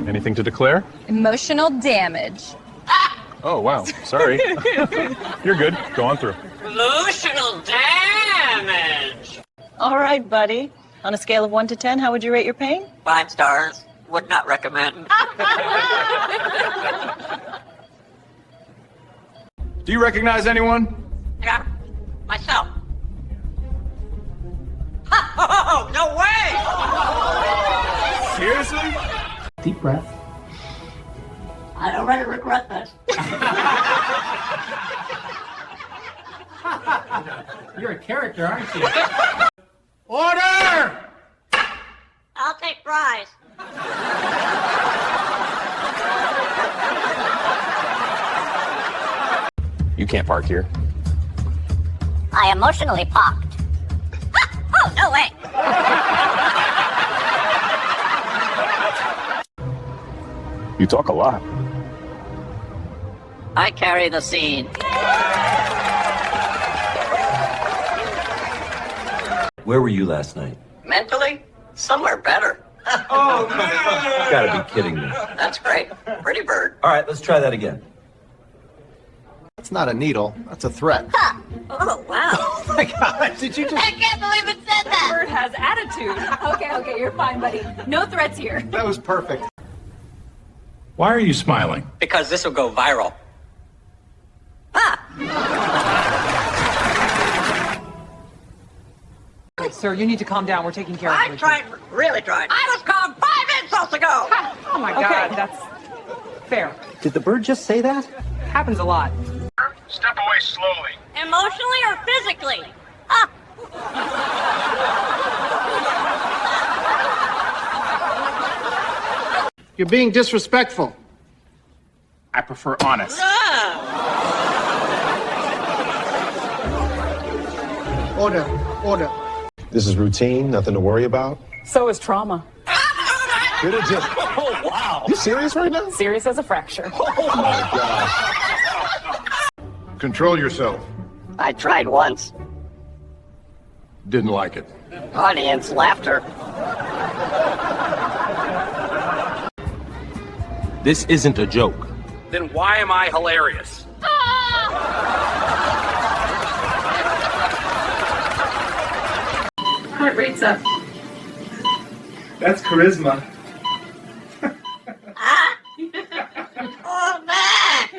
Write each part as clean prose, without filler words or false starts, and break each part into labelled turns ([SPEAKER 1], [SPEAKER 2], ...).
[SPEAKER 1] Anything to declare?
[SPEAKER 2] Emotional damage.
[SPEAKER 1] Oh, wow. Sorry. You're good. Go on through.
[SPEAKER 3] Emotional damage.
[SPEAKER 4] All right, buddy. On a scale of 1 to 10, how would you rate your pain?
[SPEAKER 3] 5 stars. Would not recommend.
[SPEAKER 1] Do you recognize anyone?
[SPEAKER 3] Yeah, myself. Oh, no way!
[SPEAKER 1] Seriously?
[SPEAKER 5] Deep breath.
[SPEAKER 3] I already regret this.
[SPEAKER 5] You're a character, aren't you?
[SPEAKER 1] Order!
[SPEAKER 3] I'll take fries.
[SPEAKER 1] You can't park here.
[SPEAKER 3] I emotionally popped. Oh, no way!
[SPEAKER 1] You talk a lot.
[SPEAKER 3] I carry the scene.
[SPEAKER 6] Where were you last night?
[SPEAKER 3] Mentally, somewhere better.
[SPEAKER 6] Oh, man! You gotta be kidding me.
[SPEAKER 3] That's great. Pretty bird.
[SPEAKER 6] All right, let's try that again.
[SPEAKER 7] That's not a needle. That's a threat.
[SPEAKER 3] Oh, wow.
[SPEAKER 7] Oh my God! Did you just?
[SPEAKER 3] I can't believe it said that.
[SPEAKER 2] Bird has attitude. Okay, you're fine, buddy. No threats here.
[SPEAKER 7] That was perfect.
[SPEAKER 1] Why are you smiling?
[SPEAKER 3] Because this will go viral.
[SPEAKER 8] Sir, you need to calm down. We're taking care of
[SPEAKER 3] I
[SPEAKER 8] you.
[SPEAKER 3] tried, really tried. I was called 5 insults ago.
[SPEAKER 8] Oh my God, that's fair.
[SPEAKER 5] Did the bird just say that?
[SPEAKER 8] Happens a lot.
[SPEAKER 1] Step away slowly.
[SPEAKER 3] Emotionally or physically?
[SPEAKER 7] You're being disrespectful.
[SPEAKER 1] I prefer honest.
[SPEAKER 7] Order. Order.
[SPEAKER 9] This is routine, nothing to worry about.
[SPEAKER 8] So is trauma.
[SPEAKER 9] Did it just...
[SPEAKER 1] Oh, wow.
[SPEAKER 9] You serious right now?
[SPEAKER 8] Serious as a fracture.
[SPEAKER 9] Oh my gosh.
[SPEAKER 1] Control yourself.
[SPEAKER 3] I tried once.
[SPEAKER 1] Didn't like it.
[SPEAKER 3] Audience laughter.
[SPEAKER 6] This isn't a joke.
[SPEAKER 1] Then why am I hilarious?
[SPEAKER 2] Heart rate's up.
[SPEAKER 7] That's charisma.
[SPEAKER 3] Oh, man!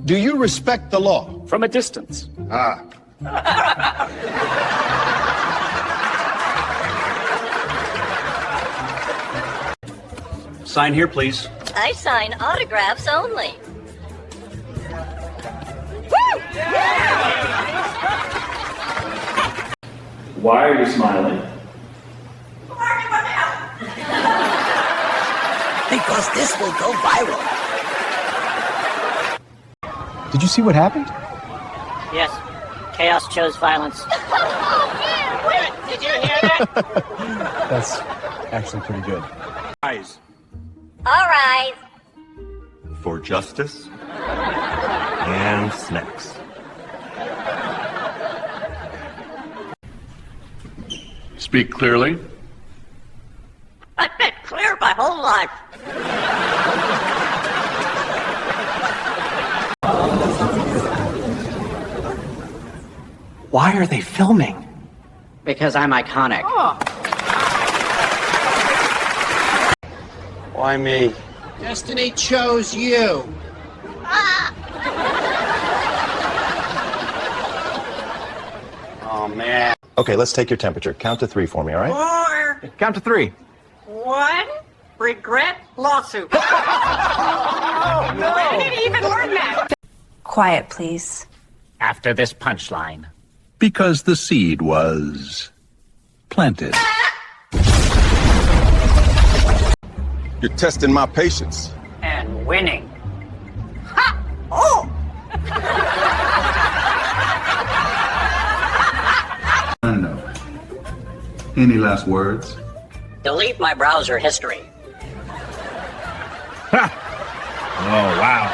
[SPEAKER 9] Do you respect the law?
[SPEAKER 1] From a distance.
[SPEAKER 6] Sign here, please.
[SPEAKER 3] I sign autographs only.
[SPEAKER 5] Why are you smiling?
[SPEAKER 3] Because this will go viral.
[SPEAKER 7] Did you see what happened?
[SPEAKER 3] Yes. Chaos chose violence. Did you hear that?
[SPEAKER 7] That's actually pretty good.
[SPEAKER 1] Eyes.
[SPEAKER 3] All right.
[SPEAKER 6] For justice and snacks.
[SPEAKER 1] Speak clearly.
[SPEAKER 3] I've been clear my whole life.
[SPEAKER 5] Why are they filming?
[SPEAKER 3] Because I'm iconic.
[SPEAKER 7] Why me? Destiny chose you. Oh man.
[SPEAKER 9] Okay, let's take your temperature. Count to 3 for me, all right?
[SPEAKER 3] Or
[SPEAKER 7] Count to 3.
[SPEAKER 3] 1 regret lawsuit.
[SPEAKER 8] Where did he even learn that?
[SPEAKER 2] Quiet, please.
[SPEAKER 3] After this punchline.
[SPEAKER 10] Because the seed was planted.
[SPEAKER 9] You're testing my patience.
[SPEAKER 3] And winning. Ha! Oh!
[SPEAKER 10] No. Any last words?
[SPEAKER 3] Delete my browser history.
[SPEAKER 1] Oh, wow.